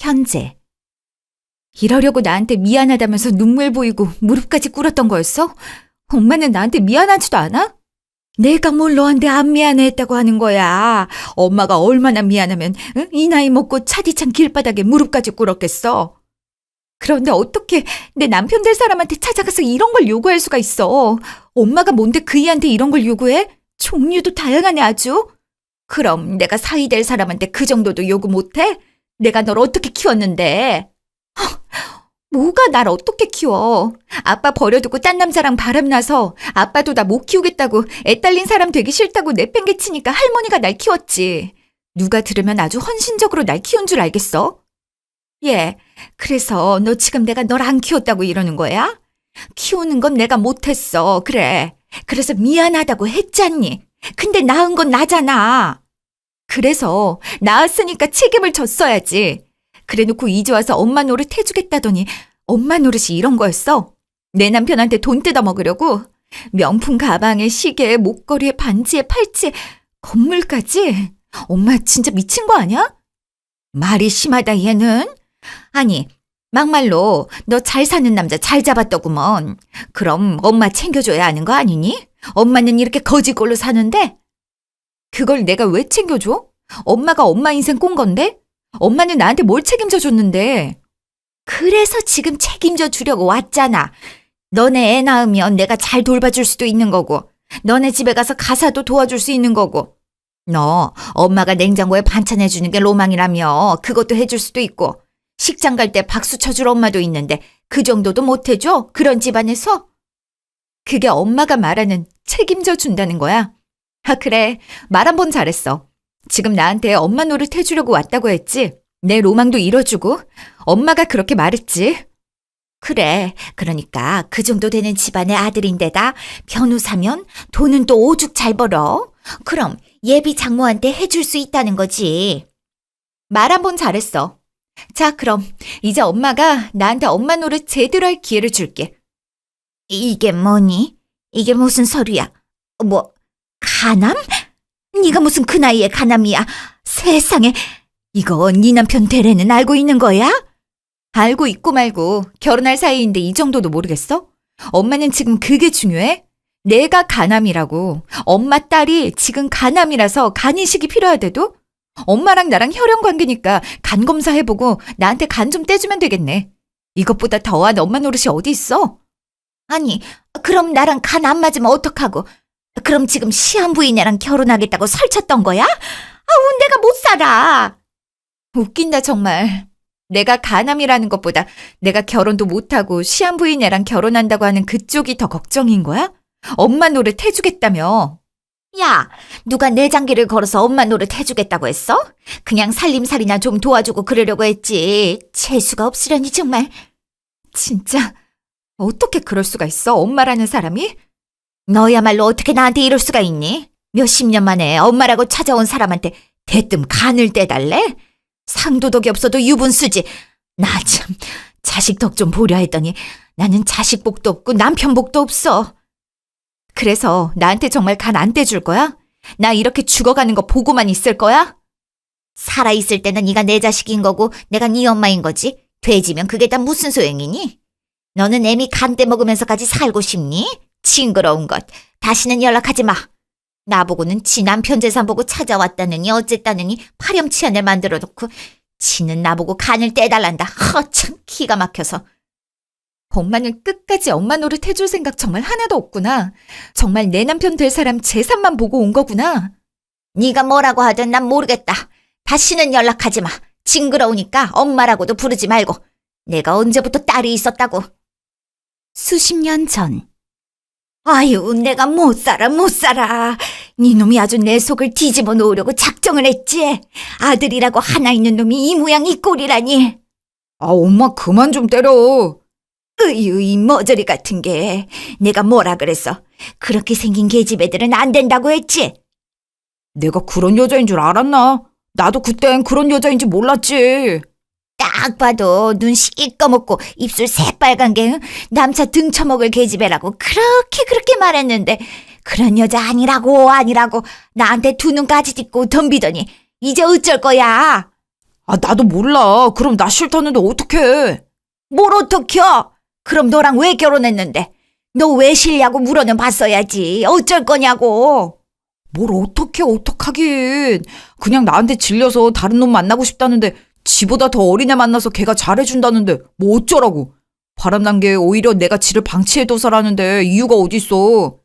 현재. 이러려고 나한테 미안하다면서 눈물 보이고 무릎까지 꿇었던 거였어? 엄마는 나한테 미안하지도 않아? 내가 뭘 너한테 안 미안해 했다고 하는 거야. 엄마가 얼마나 미안하면 응? 이 나이 먹고 차디찬 길바닥에 무릎까지 꿇었겠어. 그런데 어떻게 내 남편 될 사람한테 찾아가서 이런 걸 요구할 수가 있어. 엄마가 뭔데 그이한테 이런 걸 요구해? 종류도 다양하네 아주. 그럼 내가 사위 될 사람한테 그 정도도 요구 못해? 내가 널 어떻게 키웠는데? 뭐가 날 어떻게 키워? 아빠 버려두고 딴 남자랑 바람나서 아빠도 나 못 키우겠다고 애딸린 사람 되기 싫다고 내팽개치니까 할머니가 날 키웠지. 누가 들으면 아주 헌신적으로 날 키운 줄 알겠어? 예, 그래서 너 지금 내가 널 안 키웠다고 이러는 거야? 키우는 건 내가 못했어. 그래. 그래서 미안하다고 했잖니. 근데 낳은 건 나잖아. 그래서 낳았으니까 책임을 졌어야지. 그래놓고 이제 와서 엄마 노릇 해주겠다더니 엄마 노릇이 이런 거였어? 내 남편한테 돈 뜯어먹으려고? 명품 가방에 시계에 목걸이에 반지에 팔찌에 건물까지? 엄마 진짜 미친 거 아니야? 말이 심하다 얘는? 아니 막말로 너 잘 사는 남자 잘 잡았더구먼. 그럼 엄마 챙겨줘야 하는 거 아니니? 엄마는 이렇게 거지꼴로 사는데? 그걸 내가 왜 챙겨줘? 엄마가 엄마 인생 꾼 건데? 엄마는 나한테 뭘 책임져 줬는데? 그래서 지금 책임져 주려고 왔잖아. 너네 애 낳으면 내가 잘 돌봐줄 수도 있는 거고, 너네 집에 가서 가사도 도와줄 수 있는 거고, 너 엄마가 냉장고에 반찬 해주는 게 로망이라며 그것도 해줄 수도 있고, 식장 갈 때 박수 쳐줄 엄마도 있는데 그 정도도 못 해줘? 그런 집안에서? 그게 엄마가 말하는 책임져 준다는 거야? 아, 그래. 말 한 번 잘했어. 지금 나한테 엄마 노릇 해주려고 왔다고 했지? 내 로망도 이뤄주고 엄마가 그렇게 말했지. 그래. 그러니까 그 정도 되는 집안의 아들인데다 변호사면 돈은 또 오죽 잘 벌어. 그럼 예비 장모한테 해줄 수 있다는 거지. 말 한 번 잘했어. 자, 그럼 이제 엄마가 나한테 엄마 노릇 제대로 할 기회를 줄게. 이게 뭐니? 이게 무슨 소리야? 뭐 가남? 네가 무슨 그 나이에 가남이야? 세상에, 이거 네 남편 되래는 알고 있는 거야? 알고 있고 말고 결혼할 사이인데 이 정도도 모르겠어? 엄마는 지금 그게 중요해? 내가 가남이라고. 엄마 딸이 지금 가남이라서 간 이식이 필요하대도? 엄마랑 나랑 혈연 관계니까 간 검사해보고 나한테 간 좀 떼주면 되겠네. 이것보다 더한 엄마 노릇이 어디 있어? 아니, 그럼 나랑 간 안 맞으면 어떡하고? 그럼 지금 시한부인 애랑 결혼하겠다고 설쳤던 거야? 아우, 내가 못 살아. 웃긴다 정말. 내가 가남이라는 것보다 내가 결혼도 못하고 시한부인 애랑 결혼한다고 하는 그쪽이 더 걱정인 거야? 엄마 노릇 해주겠다며. 야, 누가 내장기를 걸어서 엄마 노릇 해주겠다고 했어? 그냥 살림살이나 좀 도와주고 그러려고 했지. 재수가 없으려니 정말. 진짜 어떻게 그럴 수가 있어, 엄마라는 사람이? 너야말로 어떻게 나한테 이럴 수가 있니? 몇십 년 만에 엄마라고 찾아온 사람한테 대뜸 간을 떼달래? 상도덕이 없어도 유분수지. 나 참 자식 덕 좀 보려 했더니 나는 자식 복도 없고 남편 복도 없어. 그래서 나한테 정말 간 안 떼줄 거야? 나 이렇게 죽어가는 거 보고만 있을 거야? 살아있을 때는 네가 내 자식인 거고 내가 네 엄마인 거지. 돼지면 그게 다 무슨 소용이니? 너는 애미 간 떼먹으면서까지 살고 싶니? 징그러운 것. 다시는 연락하지 마. 나보고는 지 남편 재산 보고 찾아왔다느니 어쨌다느니 파렴치한을 만들어 놓고 지는 나보고 간을 떼달란다. 허참 기가 막혀서. 엄마는 끝까지 엄마 노릇 해줄 생각 정말 하나도 없구나. 정말 내 남편 될 사람 재산만 보고 온 거구나. 네가 뭐라고 하든 난 모르겠다. 다시는 연락하지 마. 징그러우니까 엄마라고도 부르지 말고. 내가 언제부터 딸이 있었다고. 수십 년 전. 아유, 내가 못 살아. 니놈이 아주 내 속을 뒤집어 놓으려고 작정을 했지. 아들이라고 하나 있는 놈이 이 모양 이 꼴이라니. 아, 엄마 그만 좀 때려. 으이, 머저리 같은 게. 내가 뭐라 그랬어? 그렇게 생긴 계집 애들은 안 된다고 했지? 내가 그런 여자인 줄 알았나? 나도 그땐 그런 여자인 줄 몰랐지. 딱 봐도 눈 시꺼멓고 입술 새빨간 게 남차 등쳐먹을 계집애라고 그렇게 말했는데 그런 여자 아니라고 나한테 두 눈까지 딛고 덤비더니 이제 어쩔 거야? 나도 몰라. 그럼 나 싫다는데 어떡해. 뭘 어떡혀? 그럼 너랑 왜 결혼했는데? 너 왜 싫냐고 물어는 봤어야지. 어쩔 거냐고. 뭘 어떡하긴. 그냥 나한테 질려서 다른 놈 만나고 싶다는데 지보다 더 어린 애 만나서 걔가 잘해준다는데 뭐 어쩌라고. 바람난 게 오히려 내가 지를 방치해둬서라는데 이유가 어딨어.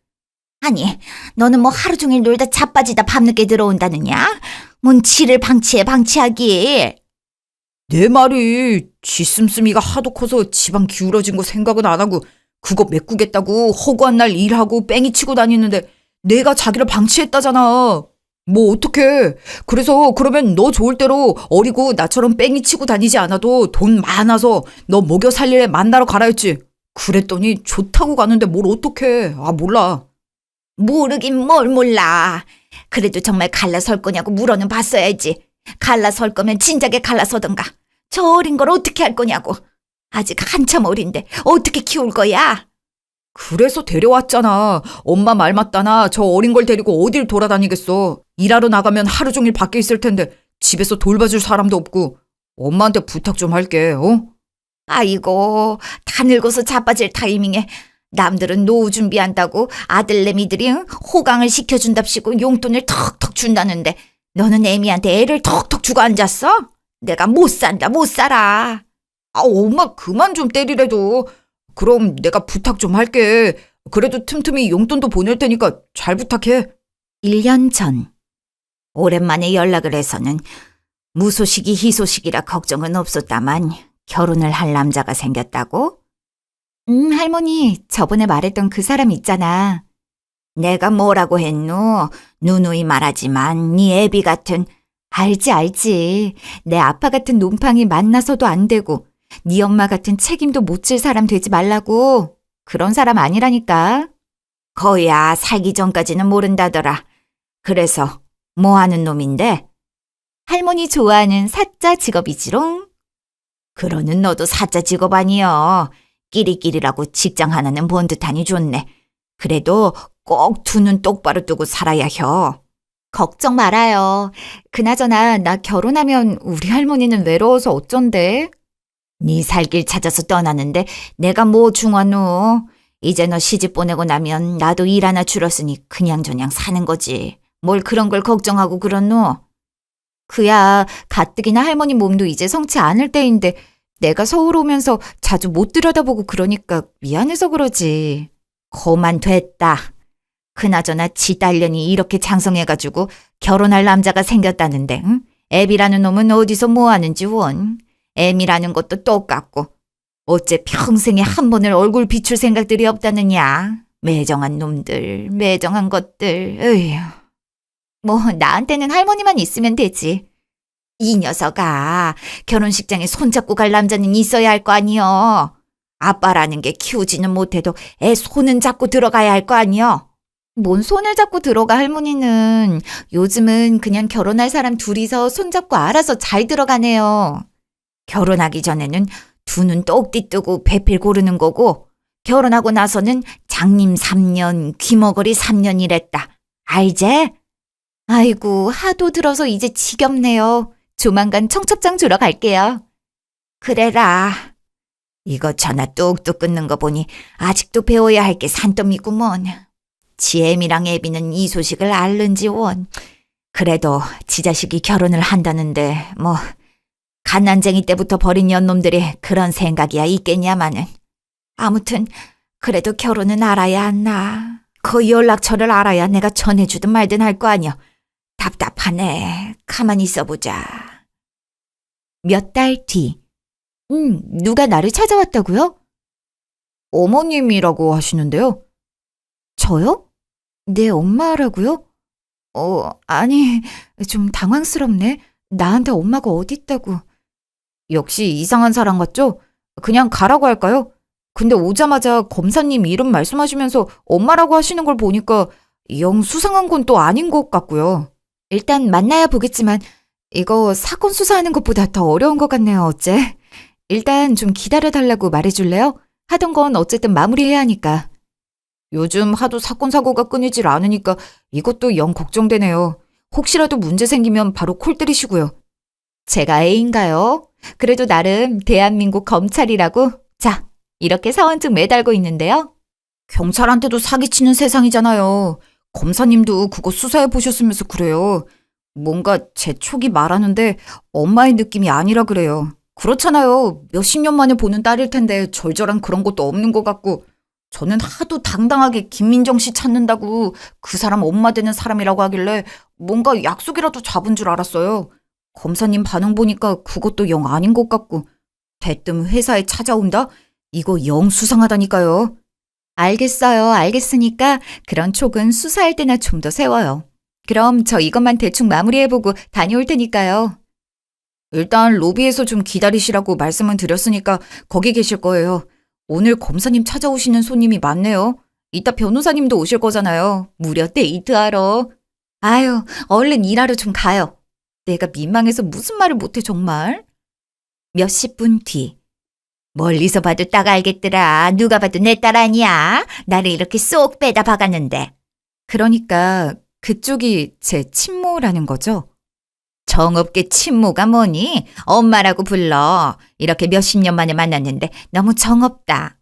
아니, 너는 뭐 하루 종일 놀다 자빠지다 밤늦게 들어온다느냐? 뭔 지를 방치하기. 내 말이 지 씀씀이가 하도 커서 지방 기울어진 거 생각은 안 하고 그거 메꾸겠다고 허구한 날 일하고 뺑이 치고 다니는데 내가 자기를 방치했다잖아. 뭐 어떡해. 그래서 그러면 너 좋을 대로 어리고 나처럼 뺑이 치고 다니지 않아도 돈 많아서 너 먹여 살릴 애 만나러 가라 했지. 그랬더니 좋다고 가는데 뭘 어떡해. 몰라. 모르긴 뭘 몰라. 그래도 정말 갈라설 거냐고 물어는 봤어야지. 갈라설 거면 진작에 갈라서던가. 저 어린 걸 어떻게 할 거냐고. 아직 한참 어린데 어떻게 키울 거야? 그래서 데려왔잖아. 엄마 말 맞다나 저 어린 걸 데리고 어딜 돌아다니겠어. 일하러 나가면 하루 종일 밖에 있을 텐데 집에서 돌봐줄 사람도 없고. 엄마한테 부탁 좀 할게. 아이고, 다 늙어서 자빠질 타이밍에 남들은 노후 준비한다고 아들내미들이 호강을 시켜준답시고 용돈을 턱턱 준다는데 너는 애미한테 애를 턱턱 주고 앉았어? 내가 못 산다, 못 살아. 엄마 그만 좀 때리래도. 그럼 내가 부탁 좀 할게. 그래도 틈틈이 용돈도 보낼 테니까 잘 부탁해. 1년 전. 오랜만에 연락을 해서는 무소식이 희소식이라 걱정은 없었다만 결혼을 할 남자가 생겼다고? 할머니, 저번에 말했던 그 사람 있잖아. 내가 뭐라고 했노? 누누이 말하지만 네 애비 같은. 알지. 내 아빠 같은 놈팡이 만나서도 안 되고 네 엄마 같은 책임도 못 질 사람 되지 말라고. 그런 사람 아니라니까. 거야 살기 전까지는 모른다더라. 그래서 뭐 하는 놈인데? 할머니 좋아하는 사자 직업이지롱. 그러는 너도 사자 직업 아니여. 끼리끼리라고 직장 하나는 본 듯하니 좋네. 그래도 꼭 두 눈 똑바로 뜨고 살아야 혀. 걱정 말아요. 그나저나 나 결혼하면 우리 할머니는 외로워서 어쩐대? 네 살 길 찾아서 떠나는데 내가 뭐 중하노. 이제 너 시집 보내고 나면 나도 일 하나 줄었으니 그냥저냥 사는 거지. 뭘 그런 걸 걱정하고 그러노? 그야 가뜩이나 할머니 몸도 이제 성치 않을 때인데 내가 서울 오면서 자주 못 들여다보고 그러니까 미안해서 그러지. 거만 됐다. 그나저나 지 딸년이 이렇게 장성해가지고 결혼할 남자가 생겼다는데 응? 애비라는 놈은 어디서 뭐하는지 원. 애미라는 것도 똑같고 어째 평생에 한 번을 얼굴 비출 생각들이 없다느냐. 매정한 놈들, 매정한 것들. 으휴. 뭐 나한테는 할머니만 있으면 되지. 이 녀석아, 결혼식장에 손잡고 갈 남자는 있어야 할 거 아니여. 아빠라는 게 키우지는 못해도 애 손은 잡고 들어가야 할 거 아니여. 뭔 손을 잡고 들어가 할머니는. 요즘은 그냥 결혼할 사람 둘이서 손잡고 알아서 잘 들어가네요. 결혼하기 전에는 두 눈 똑띠 뜨고 배필 고르는 거고 결혼하고 나서는 장님 3년, 귀머거리 3년이랬다. 알제? 아이고, 하도 들어서 이제 지겹네요. 조만간 청첩장 주러 갈게요. 그래라. 이거 전화 뚝뚝 끊는 거 보니 아직도 배워야 할 게 산더미구먼. 지애미랑 애비는 이 소식을 알는지 원. 그래도 지 자식이 결혼을 한다는데 뭐 갓난쟁이 때부터 버린 년놈들이 그런 생각이야 있겠냐마는. 아무튼 그래도 결혼은 알아야 한나. 그 연락처를 알아야 내가 전해주든 말든 할 거 아니야. 답답하네. 가만히 있어보자. 몇 달 뒤. 누가 나를 찾아왔다고요? 어머님이라고 하시는데요. 저요? 내 엄마라고요? 아니, 좀 당황스럽네. 나한테 엄마가 어딨다고. 역시 이상한 사람 같죠? 그냥 가라고 할까요? 근데 오자마자 검사님 이름 말씀하시면서 엄마라고 하시는 걸 보니까 영 수상한 건 또 아닌 것 같고요. 일단 만나야 보겠지만 이거 사건 수사하는 것보다 더 어려운 것 같네요. 어째? 일단 좀 기다려달라고 말해줄래요? 하던 건 어쨌든 마무리해야 하니까. 요즘 하도 사건 사고가 끊이질 않으니까 이것도 영 걱정되네요. 혹시라도 문제 생기면 바로 콜 때리시고요. 제가 A인가요? 그래도 나름 대한민국 검찰이라고. 자, 이렇게 사원증 매달고 있는데요. 경찰한테도 사기치는 세상이잖아요. 검사님도 그거 수사해 보셨으면서 그래요. 뭔가 제 촉이 말하는데 엄마의 느낌이 아니라 그래요. 그렇잖아요. 몇십 년 만에 보는 딸일 텐데 절절한 그런 것도 없는 것 같고. 저는 하도 당당하게 김민정 씨 찾는다고 그 사람 엄마 되는 사람이라고 하길래 뭔가 약속이라도 잡은 줄 알았어요. 검사님 반응 보니까 그것도 영 아닌 것 같고. 대뜸 회사에 찾아온다? 이거 영 수상하다니까요. 알겠어요. 알겠으니까 그런 촉은 수사할 때나 좀 더 세워요. 그럼 저 이것만 대충 마무리해보고 다녀올 테니까요. 일단 로비에서 좀 기다리시라고 말씀은 드렸으니까 거기 계실 거예요. 오늘 검사님 찾아오시는 손님이 많네요. 이따 변호사님도 오실 거잖아요. 무려 데이트하러. 아유, 얼른 일하러 좀 가요. 내가 민망해서 무슨 말을 못해 정말. 몇십 분 뒤. 멀리서 봐도 딱 알겠더라. 누가 봐도 내 딸 아니야. 나를 이렇게 쏙 빼다 박았는데. 그러니까 그쪽이 제 친모라는 거죠? 정없게 친모가 뭐니? 엄마라고 불러. 이렇게 몇십 년 만에 만났는데 너무 정없다.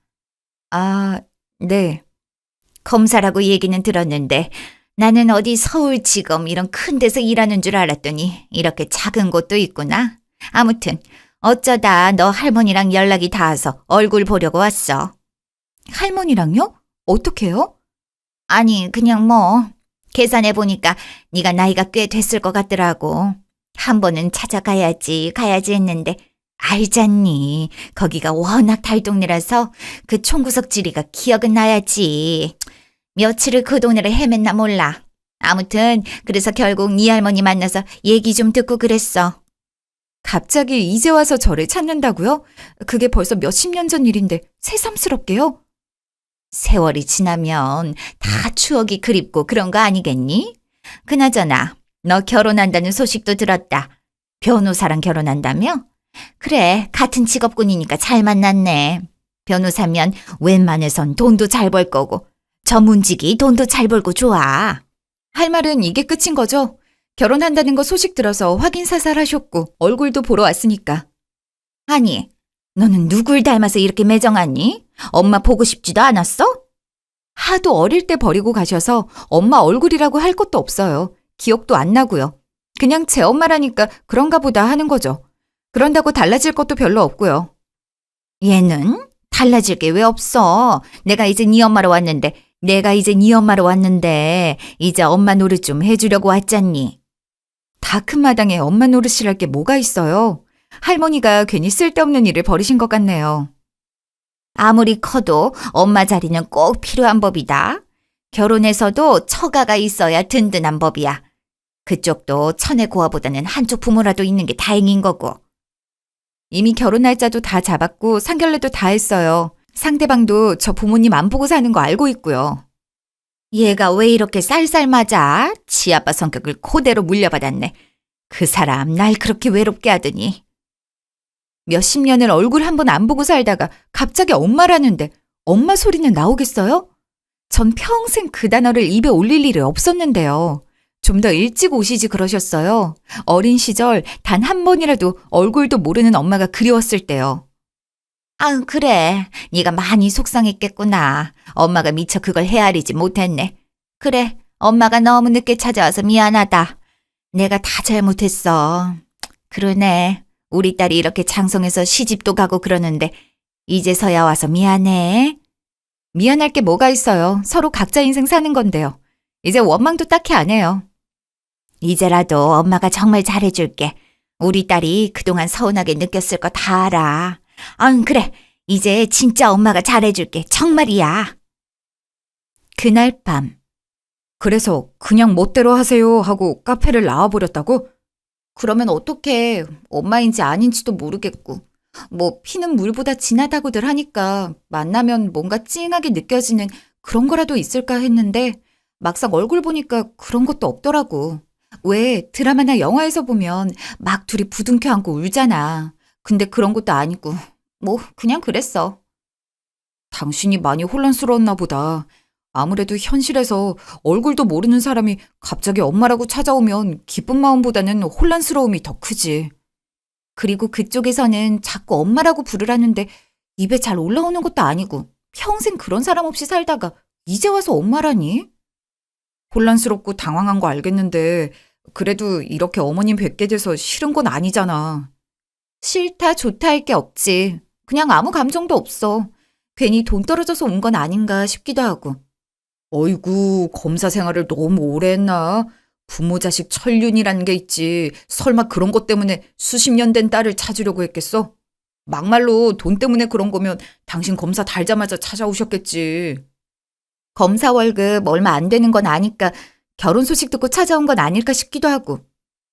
아, 네. 검사라고 얘기는 들었는데 나는 어디 서울지검 이런 큰 데서 일하는 줄 알았더니 이렇게 작은 곳도 있구나. 아무튼 어쩌다 너 할머니랑 연락이 닿아서 얼굴 보려고 왔어. 할머니랑요? 어떻게요? 아니 그냥 뭐 계산해 보니까 네가 나이가 꽤 됐을 것 같더라고. 한 번은 찾아가야지 했는데 알잖니. 거기가 워낙 달동네라서 그 총구석 지리가 기억은 나야지. 며칠을 그 동네를 헤맸나 몰라. 아무튼 그래서 결국 네 할머니 만나서 얘기 좀 듣고 그랬어. 갑자기 이제 와서 저를 찾는다고요? 그게 벌써 몇십 년 전 일인데 새삼스럽게요? 세월이 지나면 다 추억이 그립고 그런 거 아니겠니? 그나저나 너 결혼한다는 소식도 들었다. 변호사랑 결혼한다며? 그래, 같은 직업군이니까 잘 만났네. 변호사면 웬만해선 돈도 잘 벌 거고 전문직이 돈도 잘 벌고 좋아. 할 말은 이게 끝인 거죠? 결혼한다는 거 소식 들어서 확인사살 하셨고 얼굴도 보러 왔으니까. 아니, 너는 누굴 닮아서 이렇게 매정하니? 엄마 보고 싶지도 않았어? 하도 어릴 때 버리고 가셔서 엄마 얼굴이라고 할 것도 없어요. 기억도 안 나고요. 그냥 제 엄마라니까 그런가 보다 하는 거죠. 그런다고 달라질 것도 별로 없고요. 얘는 달라질 게 왜 없어? 내가 이제 네 엄마로 왔는데 이제 엄마 노릇 좀 해주려고 왔잖니. 다 큰 마당에 엄마 노릇이랄 게 뭐가 있어요? 할머니가 괜히 쓸데없는 일을 벌이신 것 같네요. 아무리 커도 엄마 자리는 꼭 필요한 법이다. 결혼해서도 처가가 있어야 든든한 법이야. 그쪽도 천의 고아보다는 한쪽 부모라도 있는 게 다행인 거고. 이미 결혼 날짜도 다 잡았고 상견례도 다 했어요. 상대방도 저 부모님 안 보고 사는 거 알고 있고요. 얘가 왜 이렇게 쌀쌀 맞아? 지 아빠 성격을 그대로 물려받았네. 그 사람 날 그렇게 외롭게 하더니. 몇십 년을 얼굴 한 번 안 보고 살다가 갑자기 엄마라는데 엄마 소리는 나오겠어요? 전 평생 그 단어를 입에 올릴 일이 없었는데요. 좀 더 일찍 오시지 그러셨어요. 어린 시절 단 한 번이라도 얼굴도 모르는 엄마가 그리웠을 때요. 아, 그래. 네가 많이 속상했겠구나. 엄마가 미처 그걸 헤아리지 못했네. 그래, 엄마가 너무 늦게 찾아와서 미안하다. 내가 다 잘못했어. 그러네. 우리 딸이 이렇게 장성해서 시집도 가고 그러는데 이제서야 와서 미안해. 미안할 게 뭐가 있어요. 서로 각자 인생 사는 건데요. 이제 원망도 딱히 안 해요. 이제라도 엄마가 정말 잘해줄게. 우리 딸이 그동안 서운하게 느꼈을 거 다 알아. 그래. 이제 진짜 엄마가 잘해줄게. 정말이야. 그날 밤. 그래서 그냥 멋대로 하세요 하고 카페를 나와버렸다고? 그러면 어떡해. 엄마인지 아닌지도 모르겠고. 뭐 피는 물보다 진하다고들 하니까 만나면 뭔가 찡하게 느껴지는 그런 거라도 있을까 했는데 막상 얼굴 보니까 그런 것도 없더라고. 왜 드라마나 영화에서 보면 막 둘이 부둥켜 안고 울잖아. 근데 그런 것도 아니고 뭐 그냥 그랬어. 당신이 많이 혼란스러웠나 보다. 아무래도 현실에서 얼굴도 모르는 사람이 갑자기 엄마라고 찾아오면 기쁜 마음보다는 혼란스러움이 더 크지. 그리고 그쪽에서는 자꾸 엄마라고 부르라는데 입에 잘 올라오는 것도 아니고 평생 그런 사람 없이 살다가 이제 와서 엄마라니? 혼란스럽고 당황한 거 알겠는데 그래도 이렇게 어머님 뵙게 돼서 싫은 건 아니잖아. 싫다 좋다 할 게 없지. 그냥 아무 감정도 없어. 괜히 돈 떨어져서 온 건 아닌가 싶기도 하고. 어이구, 검사 생활을 너무 오래 했나? 부모 자식 천륜이라는 게 있지. 설마 그런 것 때문에 수십 년 된 딸을 찾으려고 했겠어? 막말로 돈 때문에 그런 거면 당신 검사 달자마자 찾아오셨겠지. 검사 월급 얼마 안 되는 건 아니까 결혼 소식 듣고 찾아온 건 아닐까 싶기도 하고.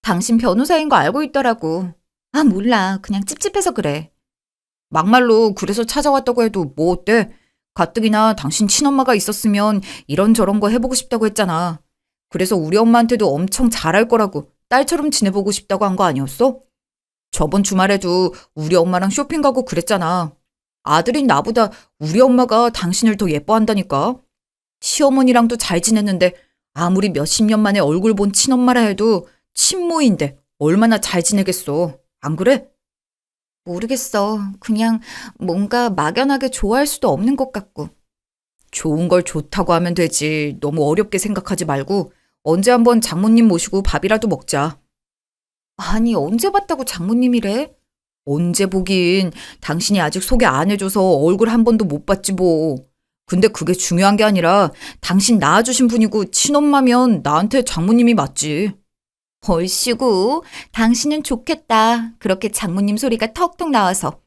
당신 변호사인 거 알고 있더라고. 아, 몰라. 그냥 찝찝해서 그래. 막말로 그래서 찾아왔다고 해도 뭐 어때? 가뜩이나 당신 친엄마가 있었으면 이런저런 거 해보고 싶다고 했잖아. 그래서 우리 엄마한테도 엄청 잘할 거라고 딸처럼 지내보고 싶다고 한 거 아니었어? 저번 주말에도 우리 엄마랑 쇼핑 가고 그랬잖아. 아들인 나보다 우리 엄마가 당신을 더 예뻐한다니까. 시어머니랑도 잘 지냈는데 아무리 몇십 년 만에 얼굴 본 친엄마라 해도 친모인데 얼마나 잘 지내겠어. 안 그래? 모르겠어. 그냥 뭔가 막연하게 좋아할 수도 없는 것 같고. 좋은 걸 좋다고 하면 되지. 너무 어렵게 생각하지 말고 언제 한번 장모님 모시고 밥이라도 먹자. 아니, 언제 봤다고 장모님이래? 언제 보긴 당신이 아직 소개 안 해줘서 얼굴 한 번도 못 봤지 뭐. 근데 그게 중요한 게 아니라 당신 낳아주신 분이고 친엄마면 나한테 장모님이 맞지. 얼씨구, 당신은 좋겠다. 그렇게 장모님 소리가 턱턱 나와서.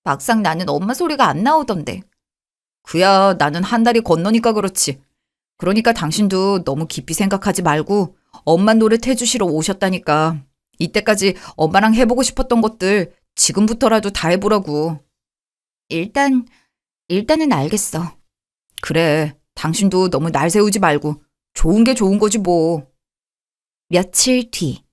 막상 나는 엄마 소리가 안 나오던데. 그야 나는 한 달이 건너니까 그렇지. 그러니까 당신도 너무 깊이 생각하지 말고 엄마 노릇 해주시러 오셨다니까. 이때까지 엄마랑 해보고 싶었던 것들 지금부터라도 다 해보라고. 일단은 알겠어. 그래, 당신도 너무 날 세우지 말고 좋은 게 좋은 거지 뭐. 며칠 뒤.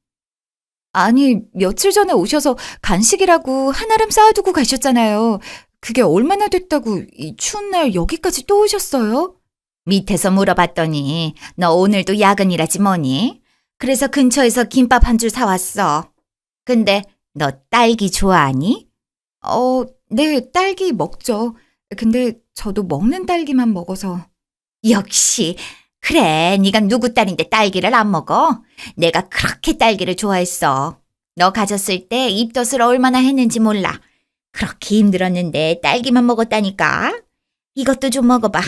아니, 며칠 전에 오셔서 간식이라고 한아름 쌓아두고 가셨잖아요. 그게 얼마나 됐다고 이 추운 날 여기까지 또 오셨어요? 밑에서 물어봤더니 너 오늘도 야근이라지 뭐니? 그래서 근처에서 김밥 한 줄 사왔어. 근데 너 딸기 좋아하니? 네, 딸기 먹죠. 근데 저도 먹는 딸기만 먹어서. 역시. 그래, 네가 누구 딸인데 딸기를 안 먹어? 내가 그렇게 딸기를 좋아했어. 너 가졌을 때 입덧을 얼마나 했는지 몰라. 그렇게 힘들었는데 딸기만 먹었다니까. 이것도 좀 먹어봐.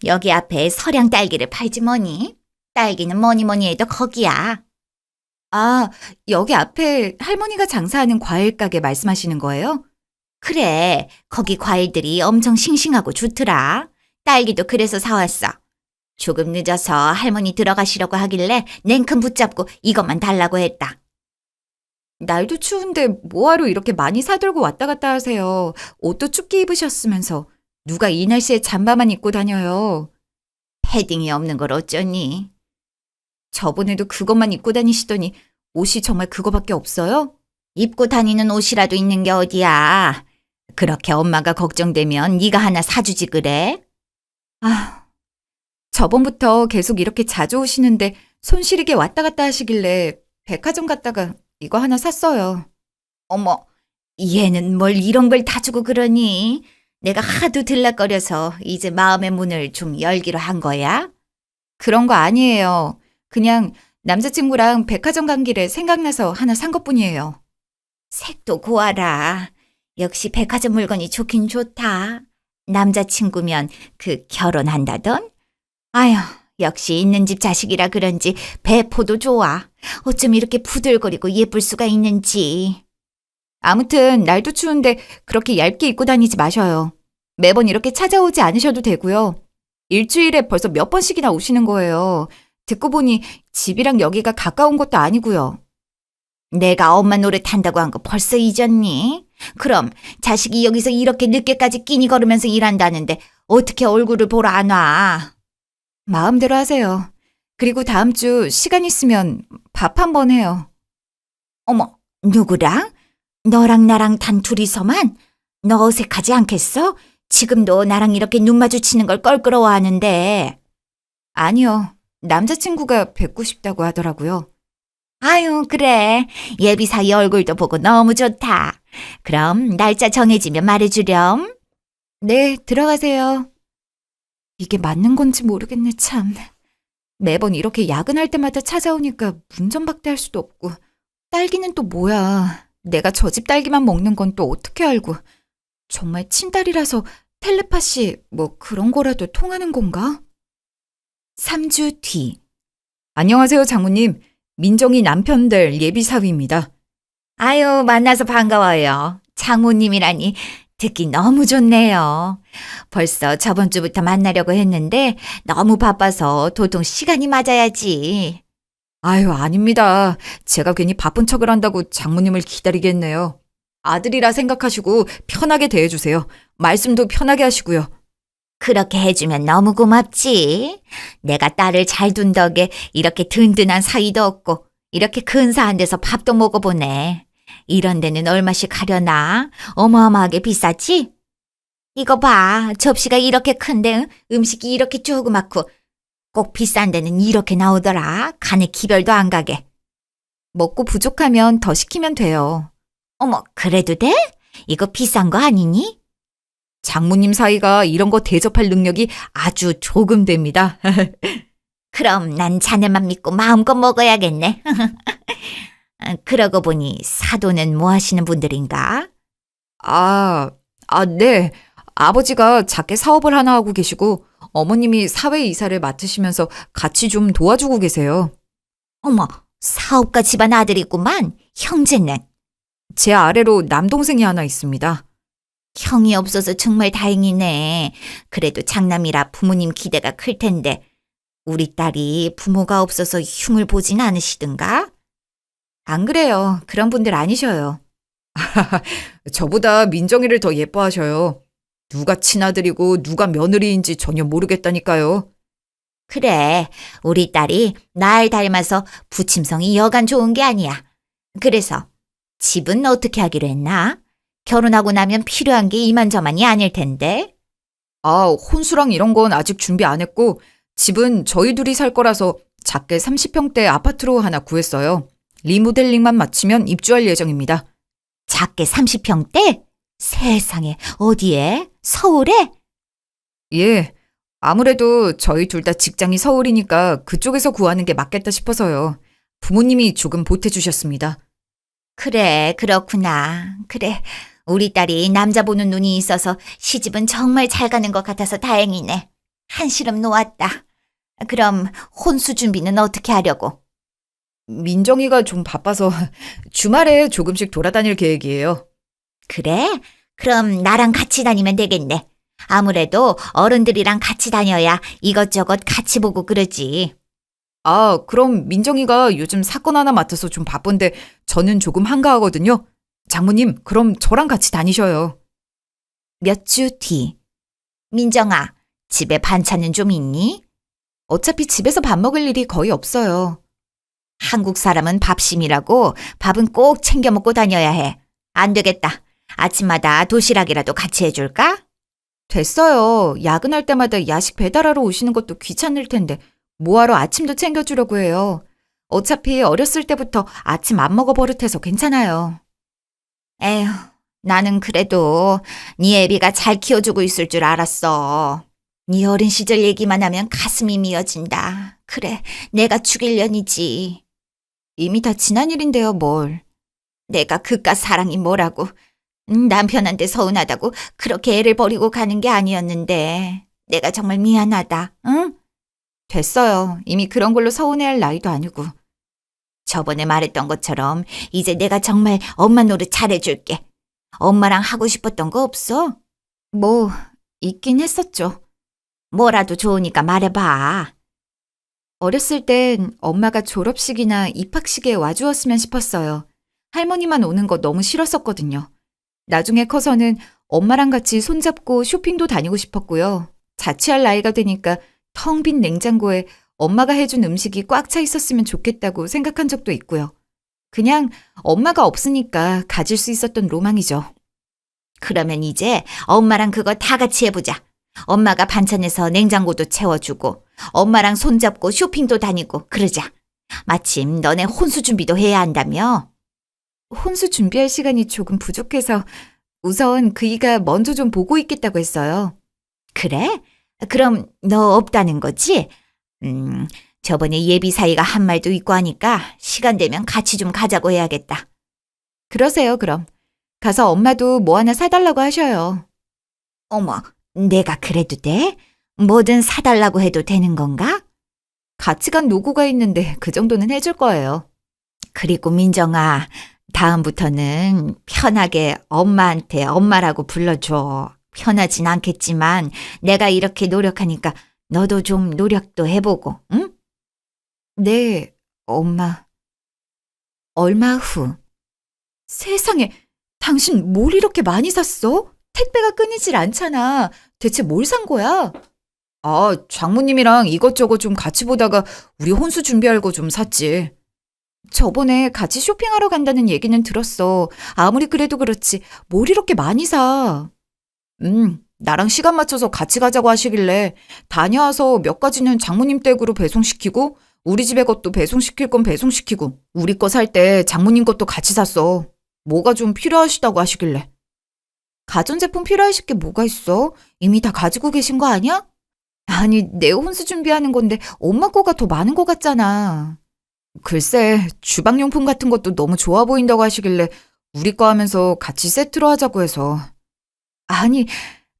여기 앞에 서량 딸기를 팔지 뭐니? 딸기는 뭐니 해도 거기야. 아, 여기 앞에 할머니가 장사하는 과일 가게 말씀하시는 거예요? 그래, 거기 과일들이 엄청 싱싱하고 좋더라. 딸기도 그래서 사왔어. 조금 늦어서 할머니 들어가시려고 하길래 냉큼 붙잡고 이것만 달라고 했다. 날도 추운데 뭐하러 이렇게 많이 사들고 왔다 갔다 하세요. 옷도 춥게 입으셨으면서 누가 이 날씨에 잠바만 입고 다녀요. 패딩이 없는 걸 어쩌니. 저번에도 그것만 입고 다니시더니 옷이 정말 그거밖에 없어요? 입고 다니는 옷이라도 있는 게 어디야. 그렇게 엄마가 걱정되면 네가 하나 사주지 그래? 아, 저번부터 계속 이렇게 자주 오시는데 손 시리게 왔다 갔다 하시길래 백화점 갔다가 이거 하나 샀어요. 어머, 얘는 뭘 이런 걸 다 주고 그러니? 내가 하도 들락거려서 이제 마음의 문을 좀 열기로 한 거야? 그런 거 아니에요. 그냥 남자친구랑 백화점 간 길에 생각나서 하나 산 것뿐이에요. 색도 고와라. 역시 백화점 물건이 좋긴 좋다. 남자친구면 그 결혼한다던? 아휴, 역시 있는 집 자식이라 그런지 배포도 좋아. 어쩜 이렇게 부들거리고 예쁠 수가 있는지. 아무튼 날도 추운데 그렇게 얇게 입고 다니지 마셔요. 매번 이렇게 찾아오지 않으셔도 되고요. 일주일에 벌써 몇 번씩이나 오시는 거예요. 듣고 보니 집이랑 여기가 가까운 것도 아니고요. 내가 엄마 노릇 한다고 한 거 벌써 잊었니? 그럼 자식이 여기서 이렇게 늦게까지 끼니 걸으면서 일한다는데 어떻게 얼굴을 보러 안 와? 마음대로 하세요. 그리고 다음 주 시간 있으면 밥 한번 해요. 어머, 누구랑? 너랑 나랑 단 둘이서만? 너 어색하지 않겠어? 지금도 나랑 이렇게 눈 마주치는 걸 껄끄러워하는데. 아니요. 남자친구가 뵙고 싶다고 하더라고요. 아유, 그래. 예비 사위 얼굴도 보고 너무 좋다. 그럼 날짜 정해지면 말해주렴. 네, 들어가세요. 이게 맞는 건지 모르겠네, 참. 매번 이렇게 야근할 때마다 찾아오니까 문전박대할 수도 없고. 딸기는 또 뭐야. 내가 저 집 딸기만 먹는 건 또 어떻게 알고. 정말 친딸이라서 텔레파시 뭐 그런 거라도 통하는 건가? 3주 뒤. 안녕하세요, 장모님. 민정이 남편 될 예비사위입니다. 아유, 만나서 반가워요. 장모님이라니 듣기 너무 좋네요. 벌써 저번 주부터 만나려고 했는데 너무 바빠서 도통 시간이 맞아야지. 아유, 아닙니다. 제가 괜히 바쁜 척을 한다고 장모님을 기다리게 했네요. 아들이라 생각하시고 편하게 대해주세요. 말씀도 편하게 하시고요. 그렇게 해주면 너무 고맙지. 내가 딸을 잘 둔 덕에 이렇게 든든한 사이도 없고 이렇게 근사한 데서 밥도 먹어보네. 이런 데는 얼마씩 하려나? 어마어마하게 비싸지? 이거 봐. 접시가 이렇게 큰데 음식이 이렇게 조그맣고 꼭 비싼 데는 이렇게 나오더라. 간에 기별도 안 가게. 먹고 부족하면 더 시키면 돼요. 어머, 그래도 돼? 이거 비싼 거 아니니? 장모님 사이가 이런 거 대접할 능력이 아주 조금 됩니다. 그럼 난 자네만 믿고 마음껏 먹어야겠네. 그러고 보니 사도는 뭐 하시는 분들인가? 네. 아버지가 작게 사업을 하나 하고 계시고 어머님이 사회 이사를 맡으시면서 같이 좀 도와주고 계세요. 어머, 사업가 집안 아들이구만. 형제는? 제 아래로 남동생이 하나 있습니다. 형이 없어서 정말 다행이네. 그래도 장남이라 부모님 기대가 클 텐데 우리 딸이 부모가 없어서 흉을 보진 않으시든가? 안 그래요. 그런 분들 아니셔요. 저보다 민정이를 더 예뻐하셔요. 누가 친아들이고 누가 며느리인지 전혀 모르겠다니까요. 그래, 우리 딸이 날 닮아서 부침성이 여간 좋은 게 아니야. 그래서 집은 어떻게 하기로 했나? 결혼하고 나면 필요한 게 이만저만이 아닐 텐데. 혼수랑 이런 건 아직 준비 안 했고 집은 저희 둘이 살 거라서 작게 30평대 아파트로 하나 구했어요. 리모델링만 마치면 입주할 예정입니다. 작게 30평대? 세상에, 어디에? 서울에? 예. 아무래도 저희 둘 다 직장이 서울이니까 그쪽에서 구하는 게 맞겠다 싶어서요. 부모님이 조금 보태주셨습니다. 그래, 그렇구나. 그래, 우리 딸이 남자 보는 눈이 있어서 시집은 정말 잘 가는 것 같아서 다행이네. 한시름 놓았다. 그럼 혼수 준비는 어떻게 하려고? 민정이가 좀 바빠서 주말에 조금씩 돌아다닐 계획이에요. 그래? 그럼 나랑 같이 다니면 되겠네. 아무래도 어른들이랑 같이 다녀야 이것저것 같이 보고 그러지. 그럼 민정이가 요즘 사건 하나 맡아서 좀 바쁜데 저는 조금 한가하거든요. 장모님, 그럼 저랑 같이 다니셔요. 몇 주 뒤. 민정아, 집에 반찬은 좀 있니? 어차피 집에서 밥 먹을 일이 거의 없어요. 한국 사람은 밥심이라고 밥은 꼭 챙겨 먹고 다녀야 해. 안 되겠다. 아침마다 도시락이라도 같이 해줄까? 됐어요. 야근할 때마다 야식 배달하러 오시는 것도 귀찮을 텐데 뭐하러 아침도 챙겨주려고 해요. 어차피 어렸을 때부터 아침 안 먹어 버릇해서 괜찮아요. 에휴, 나는 그래도 네 애비가 잘 키워주고 있을 줄 알았어. 네 어린 시절 얘기만 하면 가슴이 미어진다. 그래, 내가 죽일 년이지. 이미 다 지난 일인데요, 뭘. 내가 그깟 사랑이 뭐라고. 남편한테 서운하다고 그렇게 애를 버리고 가는 게 아니었는데 내가 정말 미안하다. 응? 됐어요. 이미 그런 걸로 서운해할 나이도 아니고. 저번에 말했던 것처럼 이제 내가 정말 엄마 노릇 잘해줄게. 엄마랑 하고 싶었던 거 없어? 뭐 있긴 했었죠. 뭐라도 좋으니까 말해봐. 어렸을 땐 엄마가 졸업식이나 입학식에 와주었으면 싶었어요. 할머니만 오는 거 너무 싫었었거든요. 나중에 커서는 엄마랑 같이 손잡고 쇼핑도 다니고 싶었고요. 자취할 나이가 되니까 텅 빈 냉장고에 엄마가 해준 음식이 꽉 차 있었으면 좋겠다고 생각한 적도 있고요. 그냥 엄마가 없으니까 가질 수 있었던 로망이죠. 그러면 이제 엄마랑 그거 다 같이 해보자. 엄마가 반찬해서 냉장고도 채워주고 엄마랑 손잡고 쇼핑도 다니고 그러자. 마침 너네 혼수 준비도 해야 한다며? 혼수 준비할 시간이 조금 부족해서 우선 그이가 먼저 좀 보고 있겠다고 했어요. 그래? 그럼 너 없다는 거지? 저번에 예비 사이가 한 말도 있고 하니까 시간 되면 같이 좀 가자고 해야겠다. 그러세요, 그럼. 가서 엄마도 뭐 하나 사달라고 하셔요. 어머, 내가 그래도 돼? 뭐든 사달라고 해도 되는 건가? 같이 간 노고가 있는데 그 정도는 해줄 거예요. 그리고 민정아, 다음부터는 편하게 엄마한테 엄마라고 불러줘. 편하진 않겠지만 내가 이렇게 노력하니까 너도 좀 노력도 해보고, 응? 네, 엄마. 얼마 후. 세상에, 당신 뭘 이렇게 많이 샀어? 택배가 끊이질 않잖아. 대체 뭘 산 거야? 아, 장모님이랑 이것저것 좀 같이 보다가 우리 혼수 준비할 거 좀 샀지. 저번에 같이 쇼핑하러 간다는 얘기는 들었어. 아무리 그래도 그렇지, 뭘 이렇게 많이 사? 나랑 시간 맞춰서 같이 가자고 하시길래 다녀와서 몇 가지는 장모님 댁으로 배송시키고 우리 집에 것도 배송시킬 건 배송시키고 우리 거 살 때 장모님 것도 같이 샀어. 뭐가 좀 필요하시다고 하시길래. 가전제품 필요하실 게 뭐가 있어? 이미 다 가지고 계신 거 아니야? 아니, 내 혼수 준비하는 건데 엄마 거가 더 많은 것 같잖아. 글쎄, 주방용품 같은 것도 너무 좋아 보인다고 하시길래 우리 거 하면서 같이 세트로 하자고 해서. 아니,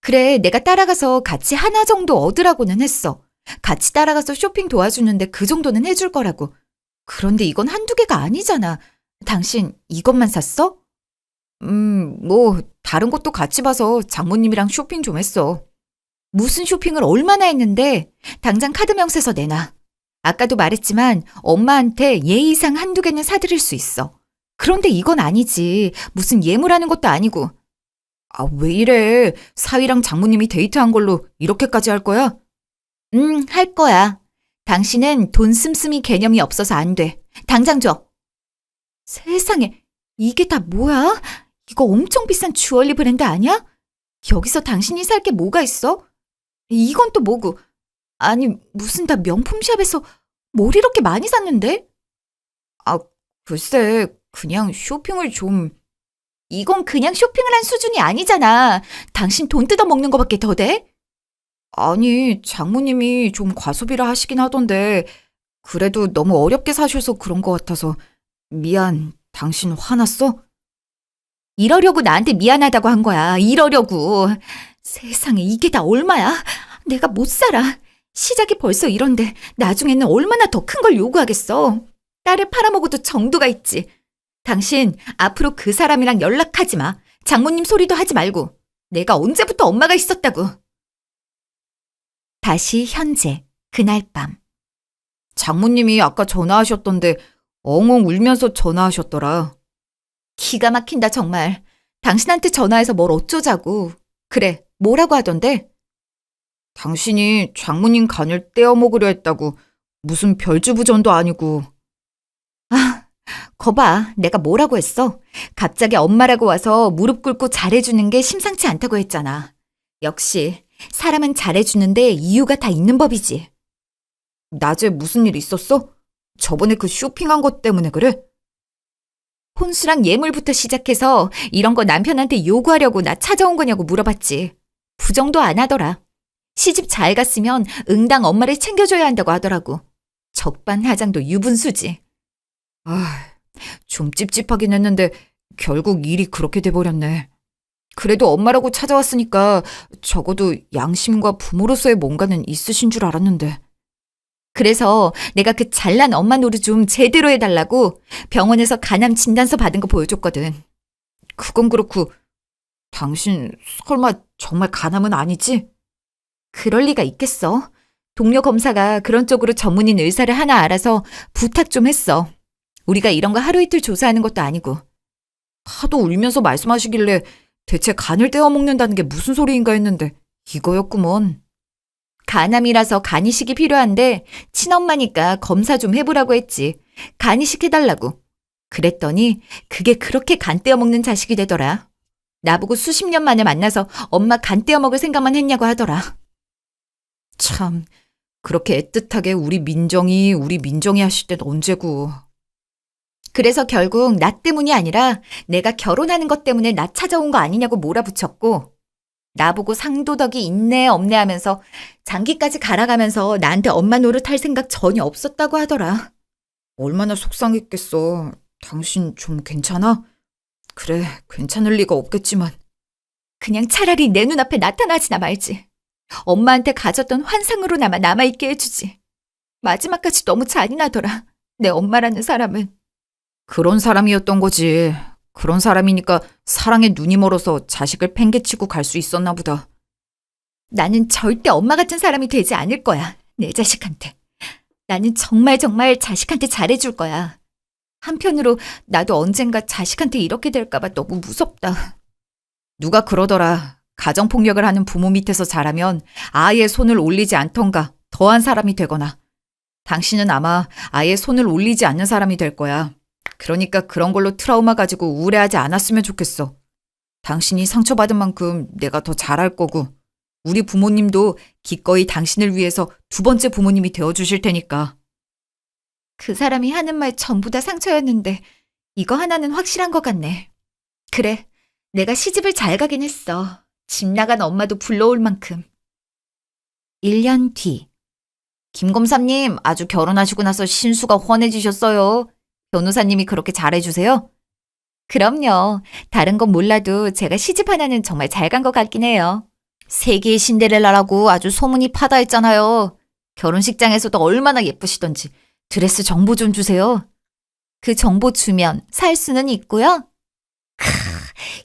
그래, 내가 따라가서 같이 하나 정도 얻으라고는 했어. 같이 따라가서 쇼핑 도와주는데 그 정도는 해줄 거라고. 그런데 이건 한두 개가 아니잖아. 당신 이것만 샀어? 뭐 다른 것도 같이 봐서 장모님이랑 쇼핑 좀 했어. 무슨 쇼핑을 얼마나 했는데 당장 카드 명세서 내놔. 아까도 말했지만 엄마한테 예의상 한두 개는 사드릴 수 있어. 그런데 이건 아니지. 무슨 예물하는 것도 아니고. 아, 왜 이래? 사위랑 장모님이 데이트한 걸로 이렇게까지 할 거야? 할 거야. 당신은 돈 씀씀이 개념이 없어서 안 돼. 당장 줘. 세상에, 이게 다 뭐야? 이거 엄청 비싼 주얼리 브랜드 아니야? 여기서 당신이 살 게 뭐가 있어? 이건 또 뭐고? 아니, 무슨 다 명품샵에서 뭘 이렇게 많이 샀는데? 아, 글쎄, 그냥 쇼핑을 좀. 이건 그냥 쇼핑을 한 수준이 아니잖아. 당신 돈 뜯어먹는 거밖에 더 돼? 아니, 장모님이 좀 과소비를 하시긴 하던데 그래도 너무 어렵게 사셔서 그런 것 같아서. 미안, 당신 화났어? 이러려고 나한테 미안하다고 한 거야. 이러려고. 세상에, 이게 다 얼마야? 내가 못 살아. 시작이 벌써 이런데 나중에는 얼마나 더 큰 걸 요구하겠어. 딸을 팔아먹어도 정도가 있지. 당신 앞으로 그 사람이랑 연락하지 마. 장모님 소리도 하지 말고. 내가 언제부터 엄마가 있었다고. 다시 현재, 그날 밤. 장모님이 아까 전화하셨던데 엉엉 울면서 전화하셨더라. 기가 막힌다 정말. 당신한테 전화해서 뭘 어쩌자고. 그래, 뭐라고 하던데? 당신이 장모님 간을 떼어먹으려 했다고. 무슨 별주부전도 아니고. 아, 거봐. 내가 뭐라고 했어? 갑자기 엄마라고 와서 무릎 꿇고 잘해주는 게 심상치 않다고 했잖아. 역시 사람은 잘해주는데 이유가 다 있는 법이지. 낮에 무슨 일 있었어? 저번에 그 쇼핑한 것 때문에 그래? 혼수랑 예물부터 시작해서 이런 거 남편한테 요구하려고 나 찾아온 거냐고 물어봤지. 부정도 안 하더라. 시집 잘 갔으면 응당 엄마를 챙겨줘야 한다고 하더라고. 적반하장도 유분수지. 아, 좀 찝찝하긴 했는데 결국 일이 그렇게 돼버렸네. 그래도 엄마라고 찾아왔으니까 적어도 양심과 부모로서의 뭔가는 있으신 줄 알았는데. 그래서 내가 그 잘난 엄마 노릇 좀 제대로 해달라고 병원에서 간암 진단서 받은 거 보여줬거든. 그건 그렇고 당신 설마 정말 간암은 아니지? 그럴 리가 있겠어. 동료 검사가 그런 쪽으로 전문인 의사를 하나 알아서 부탁 좀 했어. 우리가 이런 거 하루 이틀 조사하는 것도 아니고. 하도 울면서 말씀하시길래 대체 간을 떼어먹는다는 게 무슨 소리인가 했는데 이거였구먼. 간암이라서 간 이식이 필요한데 친엄마니까 검사 좀 해보라고 했지. 간 이식 해달라고. 그랬더니 그게 그렇게 간 떼어먹는 자식이 되더라. 나보고 수십 년 만에 만나서 엄마 간 떼어먹을 생각만 했냐고 하더라. 참, 그렇게 애틋하게 우리 민정이 하실 땐 언제고. 그래서 결국 나 때문이 아니라 내가 결혼하는 것 때문에 나 찾아온 거 아니냐고 몰아붙였고 나보고 상도덕이 있네 없네 하면서 장기까지 갈아가면서 나한테 엄마 노릇할 생각 전혀 없었다고 하더라. 얼마나 속상했겠어. 당신 좀 괜찮아? 그래, 괜찮을 리가 없겠지만. 그냥 차라리 내 눈앞에 나타나지나 말지. 엄마한테 가졌던 환상으로나마 남아있게 해주지. 마지막까지 너무 잔인하더라. 내 엄마라는 사람은. 그런 사람이었던 거지. 그런 사람이니까 사랑에 눈이 멀어서 자식을 팽개치고 갈 수 있었나 보다. 나는 절대 엄마 같은 사람이 되지 않을 거야. 내 자식한테. 나는 정말 자식한테 잘해줄 거야. 한편으로 나도 언젠가 자식한테 이렇게 될까봐 너무 무섭다. 누가 그러더라. 가정폭력을 하는 부모 밑에서 자라면 아예 손을 올리지 않던가 더한 사람이 되거나. 당신은 아마 아예 손을 올리지 않는 사람이 될 거야. 그러니까 그런 걸로 트라우마 가지고 우울해하지 않았으면 좋겠어. 당신이 상처받은 만큼 내가 더 잘할 거고 우리 부모님도 기꺼이 당신을 위해서 두 번째 부모님이 되어주실 테니까. 그 사람이 하는 말 전부 다 상처였는데 이거 하나는 확실한 것 같네. 그래, 내가 시집을 잘 가긴 했어. 집 나간 엄마도 불러올 만큼. 1년 뒤. 김 검사님, 아주 결혼하시고 나서 신수가 훤해지셨어요. 변호사님이 그렇게 잘해주세요? 그럼요. 다른 건 몰라도 제가 시집 하나는 정말 잘 간 것 같긴 해요. 세계의 신데렐라라고 아주 소문이 파다했잖아요. 결혼식장에서도 얼마나 예쁘시던지. 드레스 정보 좀 주세요. 그 정보 주면 살 수는 있고요.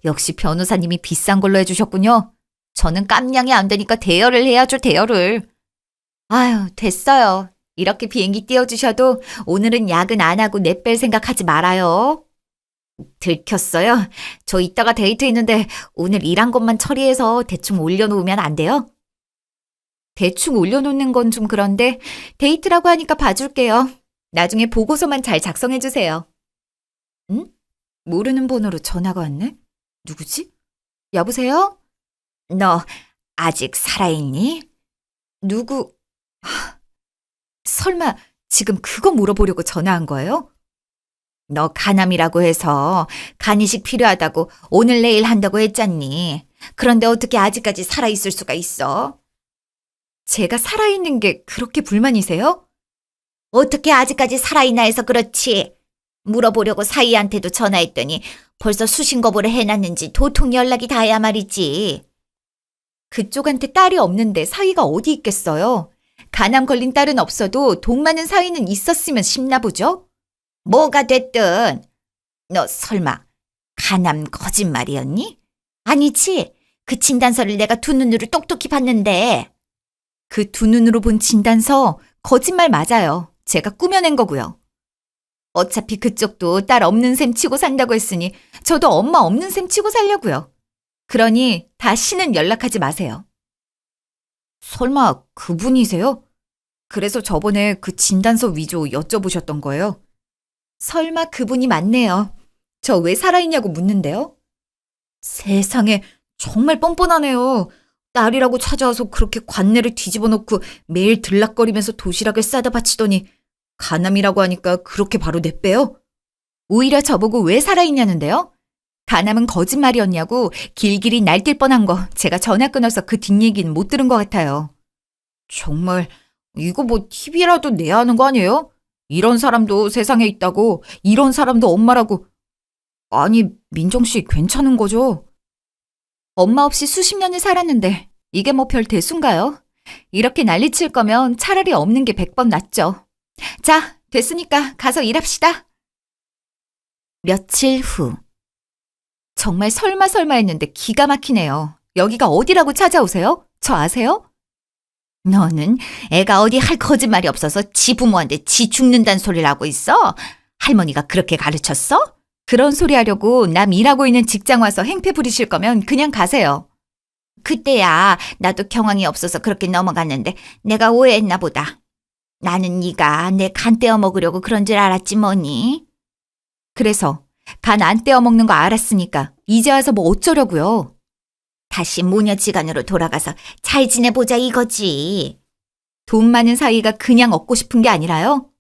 역시 변호사님이 비싼 걸로 해주셨군요. 저는 깜냥이 안 되니까 대여를 해야죠, 대여를. 아유, 됐어요. 이렇게 비행기 띄워주셔도 오늘은 야근 안 하고 내 뺄 생각하지 말아요. 들켰어요? 저 이따가 데이트 있는데 오늘 일한 것만 처리해서 대충 올려놓으면 안 돼요? 대충 올려놓는 건 좀 그런데 데이트라고 하니까 봐줄게요. 나중에 보고서만 잘 작성해주세요. 응? 모르는 번호로 전화가 왔네? 누구지? 여보세요? 너 아직 살아있니? 누구? 설마 지금 그거 물어보려고 전화한 거예요? 너 간암이라고 해서 간이식 필요하다고 오늘 내일 한다고 했잖니. 그런데 어떻게 아직까지 살아있을 수가 있어? 제가 살아있는 게 그렇게 불만이세요? 어떻게 아직까지 살아있나 해서 그렇지. 물어보려고 사이한테도 전화했더니 벌써 수신거부를 해놨는지 도통 연락이 닿아야 말이지. 그쪽한테 딸이 없는데 사위가 어디 있겠어요? 간암 걸린 딸은 없어도 돈 많은 사위는 있었으면 싶나 보죠? 뭐가 됐든 너 설마 간암 거짓말이었니? 아니지. 그 진단서를 내가 두 눈으로 똑똑히 봤는데. 그 두 눈으로 본 진단서 거짓말 맞아요. 제가 꾸며낸 거고요. 어차피 그쪽도 딸 없는 셈 치고 산다고 했으니 저도 엄마 없는 셈 치고 살려고요. 그러니 다시는 연락하지 마세요. 설마 그분이세요? 그래서 저번에 그 진단서 위조 여쭤보셨던 거예요? 설마 그분이 맞네요. 저 왜 살아있냐고 묻는데요? 세상에 정말 뻔뻔하네요. 딸이라고 찾아와서 그렇게 관내를 뒤집어 놓고 매일 들락거리면서 도시락을 싸다 바치더니 간암이라고 하니까 그렇게 바로 내빼요? 오히려 저보고 왜 살아있냐는데요? 간암은 거짓말이었냐고 길길이 날뛸 뻔한 거 제가 전화 끊어서 그 뒷얘기는 못 들은 것 같아요. 정말 이거 뭐 TV라도 내야 하는 거 아니에요? 이런 사람도 세상에 있다고, 이런 사람도 엄마라고. 아니, 민정 씨 괜찮은 거죠? 엄마 없이 수십 년을 살았는데 이게 뭐 별 대수인가요? 이렇게 난리칠 거면 차라리 없는 게 100번 낫죠. 자, 됐으니까 가서 일합시다. 며칠 후. 정말 설마 했는데 기가 막히네요. 여기가 어디라고 찾아오세요? 저 아세요? 너는 애가 어디 할 거짓말이 없어서 지 부모한테 지 죽는다는 소리를 하고 있어? 할머니가 그렇게 가르쳤어? 그런 소리 하려고 남 일하고 있는 직장 와서 행패 부리실 거면 그냥 가세요. 그때야 나도 경황이 없어서 그렇게 넘어갔는데 내가 오해했나 보다. 나는 네가 내 간 떼어 먹으려고 그런 줄 알았지 뭐니? 그래서 간 안 떼어 먹는 거 알았으니까 이제 와서 뭐 어쩌려고요? 다시 모녀지간으로 돌아가서 잘 지내보자 이거지. 돈 많은 사위가 그냥 얻고 싶은 게 아니라요?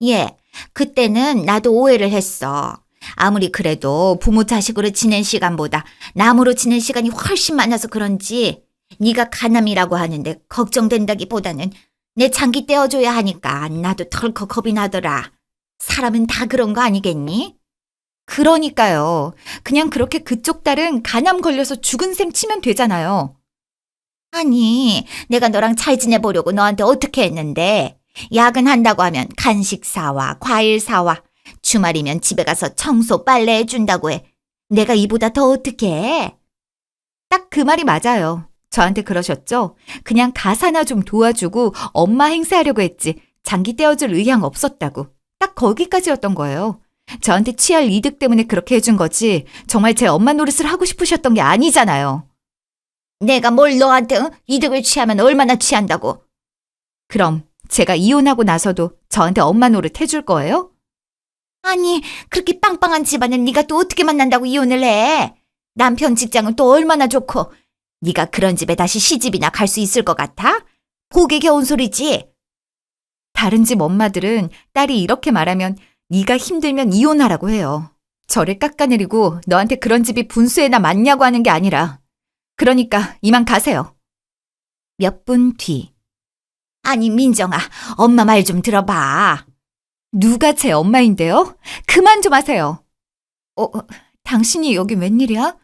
예, 그때는 나도 오해를 했어. 아무리 그래도 부모 자식으로 지낸 시간보다 남으로 지낸 시간이 훨씬 많아서 그런지 네가 가남이라고 하는데 걱정된다기보다는 내 장기 떼어줘야 하니까 나도 덜컥 겁이 나더라. 사람은 다 그런 거 아니겠니? 그러니까요. 그냥 그렇게 그쪽 딸은 간암 걸려서 죽은 셈 치면 되잖아요. 아니, 내가 너랑 잘 지내보려고 너한테 어떻게 했는데 야근한다고 하면 간식 사와, 과일 사와, 주말이면 집에 가서 청소, 빨래 해준다고 해. 내가 이보다 더 어떻게 해? 딱 그 말이 맞아요. 저한테 그러셨죠? 그냥 가사나 좀 도와주고 엄마 행세하려고 했지 장기 떼어줄 의향 없었다고. 딱 거기까지였던 거예요. 저한테 취할 이득 때문에 그렇게 해준 거지 정말 제 엄마 노릇을 하고 싶으셨던 게 아니잖아요. 내가 뭘 너한테 이득을 취하면 얼마나 취한다고? 그럼 제가 이혼하고 나서도 저한테 엄마 노릇 해줄 거예요? 아니, 그렇게 빵빵한 집안은 네가 또 어떻게 만난다고 이혼을 해? 남편 직장은 또 얼마나 좋고 네가 그런 집에 다시 시집이나 갈 수 있을 것 같아? 복에 겨운 소리지. 다른 집 엄마들은 딸이 이렇게 말하면 네가 힘들면 이혼하라고 해요. 저를 깎아내리고 너한테 그런 집이 분수에나 맞냐고 하는 게 아니라. 그러니까 이만 가세요. 몇 분 뒤. 아니, 민정아, 엄마 말 좀 들어봐. 누가 제 엄마인데요? 그만 좀 하세요. 당신이 여기 웬일이야?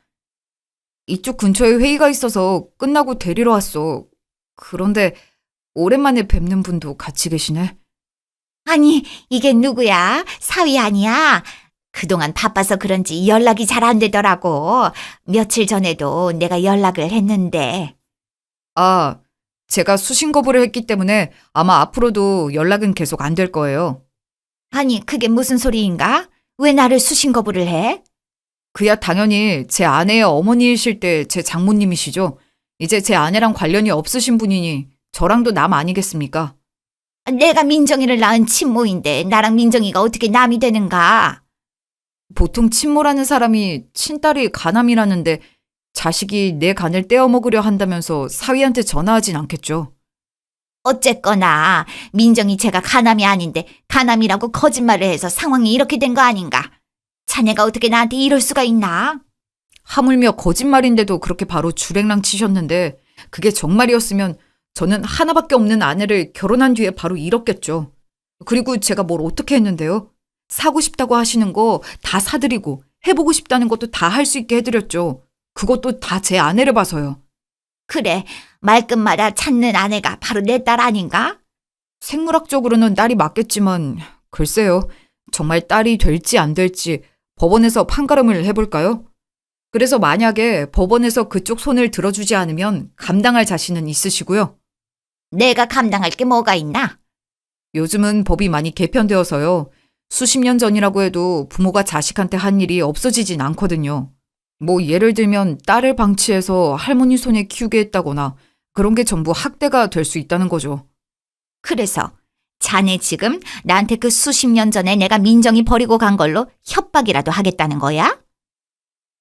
이쪽 근처에 회의가 있어서 끝나고 데리러 왔어. 그런데 오랜만에 뵙는 분도 같이 계시네. 아니, 이게 누구야? 사위 아니야? 그동안 바빠서 그런지 연락이 잘 안 되더라고. 며칠 전에도 내가 연락을 했는데. 아, 제가 수신 거부를 했기 때문에 아마 앞으로도 연락은 계속 안 될 거예요. 아니, 그게 무슨 소리인가? 왜 나를 수신 거부를 해? 그야 당연히 제 아내의 어머니이실 때 제 장모님이시죠. 이제 제 아내랑 관련이 없으신 분이니 저랑도 남 아니겠습니까? 내가 민정이를 낳은 친모인데 나랑 민정이가 어떻게 남이 되는가? 보통 친모라는 사람이 친딸이 간암이라는데 자식이 내 간을 떼어먹으려 한다면서 사위한테 전화하진 않겠죠. 어쨌거나 민정이 제가 간암이 아닌데 간암이라고 거짓말을 해서 상황이 이렇게 된 거 아닌가? 자네가 어떻게 나한테 이럴 수가 있나? 하물며 거짓말인데도 그렇게 바로 주랭랑 치셨는데 그게 정말이었으면 저는 하나밖에 없는 아내를 결혼한 뒤에 바로 잃었겠죠. 그리고 제가 뭘 어떻게 했는데요? 사고 싶다고 하시는 거 다 사드리고 해보고 싶다는 것도 다 할 수 있게 해드렸죠. 그것도 다 제 아내를 봐서요. 그래, 말끝마다 찾는 아내가 바로 내 딸 아닌가? 생물학적으로는 딸이 맞겠지만 글쎄요. 정말 딸이 될지 안 될지 법원에서 판가름을 해볼까요? 그래서 만약에 법원에서 그쪽 손을 들어주지 않으면 감당할 자신은 있으시고요. 내가 감당할 게 뭐가 있나? 요즘은 법이 많이 개편되어서요. 수십 년 전이라고 해도 부모가 자식한테 한 일이 없어지진 않거든요. 뭐 예를 들면 딸을 방치해서 할머니 손에 키우게 했다거나 그런 게 전부 학대가 될 수 있다는 거죠. 그래서 자네 지금 나한테 그 수십 년 전에 내가 민정이 버리고 간 걸로 협박이라도 하겠다는 거야?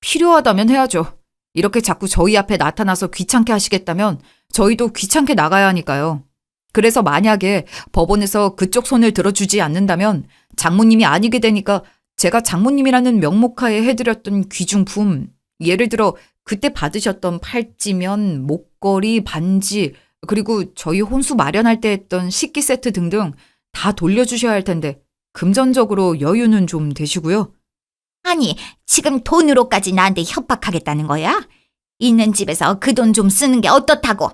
필요하다면 해야죠. 이렇게 자꾸 저희 앞에 나타나서 귀찮게 하시겠다면 저희도 귀찮게 나가야 하니까요. 그래서 만약에 법원에서 그쪽 손을 들어주지 않는다면 장모님이 아니게 되니까 제가 장모님이라는 명목하에 해드렸던 귀중품, 예를 들어 그때 받으셨던 팔찌면, 목걸이, 반지, 그리고 저희 혼수 마련할 때 했던 식기 세트 등등 다 돌려주셔야 할 텐데 금전적으로 여유는 좀 되시고요. 아니, 지금 돈으로까지 나한테 협박하겠다는 거야? 있는 집에서 그 돈 좀 쓰는 게 어떻다고?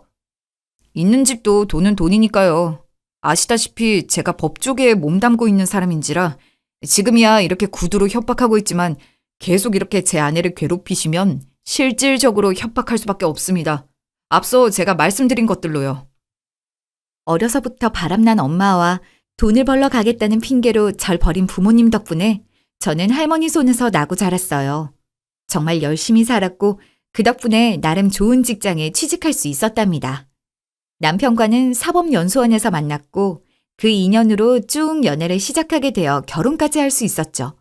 있는 집도 돈은 돈이니까요. 아시다시피 제가 법 쪽에 몸담고 있는 사람인지라 지금이야 이렇게 구두로 협박하고 있지만 계속 이렇게 제 아내를 괴롭히시면 실질적으로 협박할 수밖에 없습니다. 앞서 제가 말씀드린 것들로요. 어려서부터 바람난 엄마와 돈을 벌러 가겠다는 핑계로 절 버린 부모님 덕분에 저는 할머니 손에서 나고 자랐어요. 정말 열심히 살았고 그 덕분에 나름 좋은 직장에 취직할 수 있었답니다. 남편과는 사법연수원에서 만났고 그 인연으로 쭉 연애를 시작하게 되어 결혼까지 할 수 있었죠.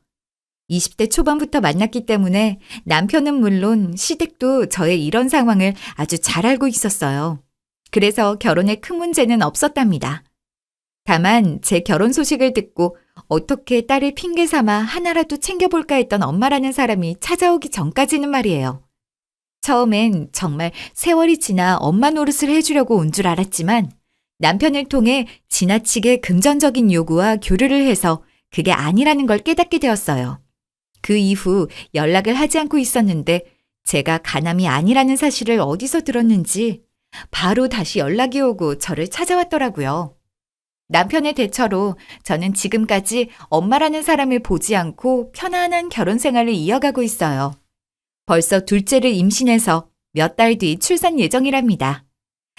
20대 초반부터 만났기 때문에 남편은 물론 시댁도 저의 이런 상황을 아주 잘 알고 있었어요. 그래서 결혼에 큰 문제는 없었답니다. 다만 제 결혼 소식을 듣고 어떻게 딸을 핑계 삼아 하나라도 챙겨볼까 했던 엄마라는 사람이 찾아오기 전까지는 말이에요. 처음엔 정말 세월이 지나 엄마 노릇을 해주려고 온 줄 알았지만 남편을 통해 지나치게 금전적인 요구와 교류를 해서 그게 아니라는 걸 깨닫게 되었어요. 그 이후 연락을 하지 않고 있었는데 제가 가남이 아니라는 사실을 어디서 들었는지 바로 다시 연락이 오고 저를 찾아왔더라고요. 남편의 대처로 저는 지금까지 엄마라는 사람을 보지 않고 편안한 결혼 생활을 이어가고 있어요. 벌써 둘째를 임신해서 몇 달 뒤 출산 예정이랍니다.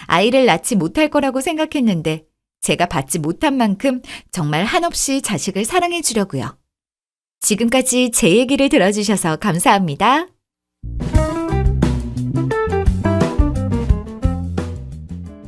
아이를 낳지 못할 거라고 생각했는데 제가 받지 못한 만큼 정말 한없이 자식을 사랑해 주려고요. 지금까지 제 얘기를 들어주셔서 감사합니다.